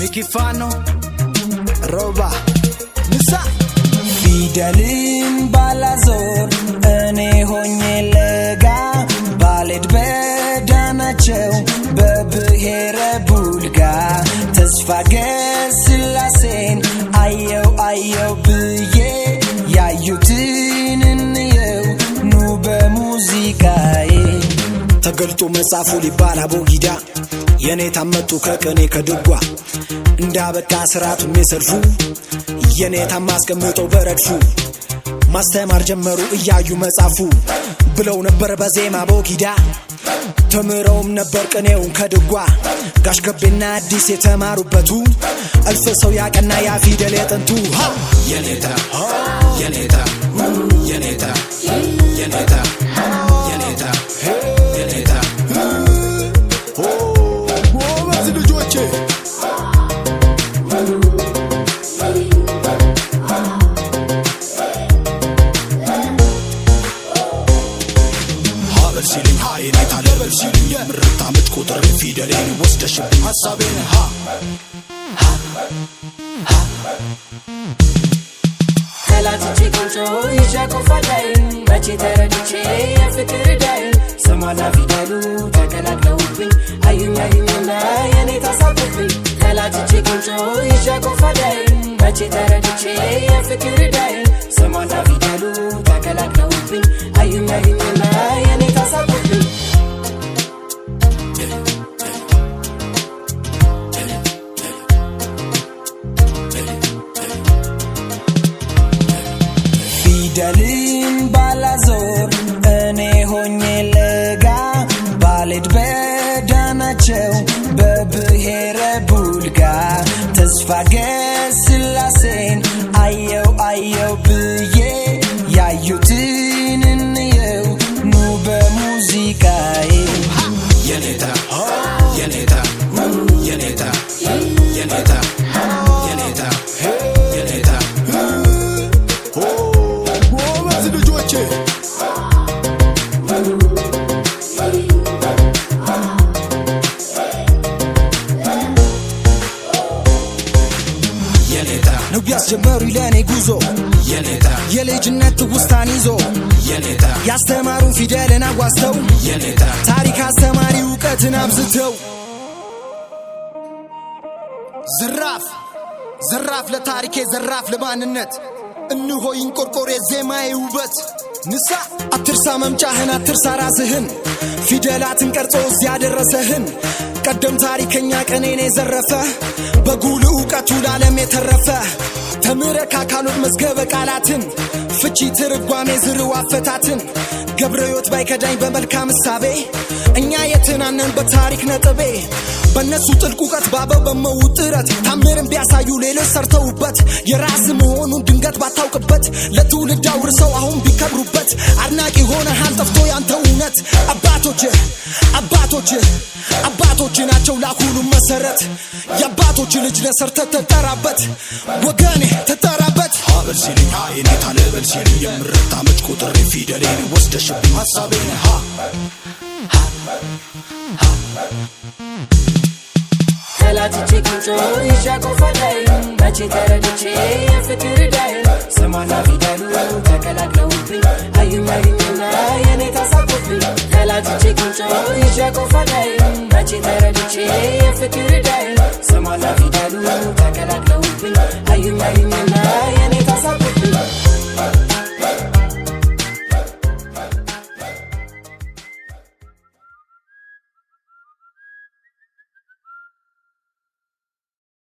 Mikifano Roba Nisa Fidelin balazor Ene honye lega Baled bedanachew Bebhere bulga Tesfages silasen Ayo biye Yayutin inyew Nube muzikae Tagalto mesafu li bala bogida Yene tammatu kakane kadugwa እንዳበቃ ስራቱ የሚሰልፉ የኔታ ማስቀምጠው በረድፉ ማስተማር ጀመሩ እያዩ መጻፉ ብለው ነበር በዜማ ቦጊዳ ተምረውም ነበር ቅኔውን ከድጓ ጋሽ ገቤና አዲስ የተማሩበቱ አልፈ ሰው ያቀና ያ ፊደል የጥንቱ የኔታ የኔታ የኔታ የኔታ የኔታ የኔታ ወማዝ ልጆቼ ሲልኝ ሃይኔታ ለበል ሲልኝ የምርታ ምትቆጥር ፊደሌን ወስደሽብኝ ሐሳቤን ከላትቼ ቆንጆ ይሻቆፋላይ መቼ ተረድቼ የፍቅር ዳይ ሰማና ፊደሉ ተቀላቅለውብኝ አዩኛዩኝና የኔ ታሳብብኝ ከላትቼ ቆንጆ ይሻቆፋላይ መቼ ተረድቼ የፍቅር ዳይ ሰማና ፊደሉ ተቀላቅለውብኝ አዩኛዩኝና የኔ Fidelin balazor ene honye lega baled bedanachew bebhere bulga tesfages silasen ayo biye yayutin inyew nube muzikae yeneta yeneta yeneta yeneta yeneta yeneta Nubias ጀመሩ ለኔ ጉዞ የኔታ የልጅነት ውስታን ይዞ የኔታ ያስተማሩ ፊደልን አዋስተው የኔታ ታሪክ አስተማሪ ዕውቀትን አብዝተው ዘራፍ ለታሪኬ ዘራፍ ለማንነት እንሆ ይንቆርቆሬ ዜማዬ ውበት ንሳ አትርሳ መምጫህን አትርሳ ራስህን ፊደላትን ቀርጾ ያደረሰህን ቀደም ታሪከኛ ቀኔኔ ዘረፈ በጉል ዕውቀቱ ለዓለም የተረፈ ተምረካ ካሉት መዝገበ ቃላትን ፍቺ ትርጓሜ ዝርው አፈታትን ገብረዮት ባይከዳኝ በመልካም ሐሳቤ እኛ የትናነን በታሪክ ነጥቤ በነሱ ጥልቅ ዕውቀት ባበበመው ጥረት ታምርን ቢያሳዩ ሌሎች ሰርተውበት የራስ መሆኑን ድንገት ባታውቅበት ለትውልድ አውርሰው አሁን ቢከብሩበት አድናቂ ሆነሃል ጠፍቶ ያንተ እውነት አባቶች ናቸው ለሁሉ መሰረት የአባቶች ልጅ ለሰርተ ተጠራበት ወገኔ ተጠራበት አበል ሲልኝ ሃይኔታ ለበል ሲልኝ የምርታ ምትቆጥር ፊደሌን ወስደሽብኝ ሐሳቤን ከላትቼ ቆንጆ ይሻቆፋላይ መቼ ተረድቼ የፍቅር ዳይ ሰማና ፊደሉ ተቀላቅለውብኝ አዩኛዩኝና የኔ ታሳብብኝ ከላትቼ ቆንጆ ይሻቆፋላይ መቼ ተረድቼ የፍቅር ዳይ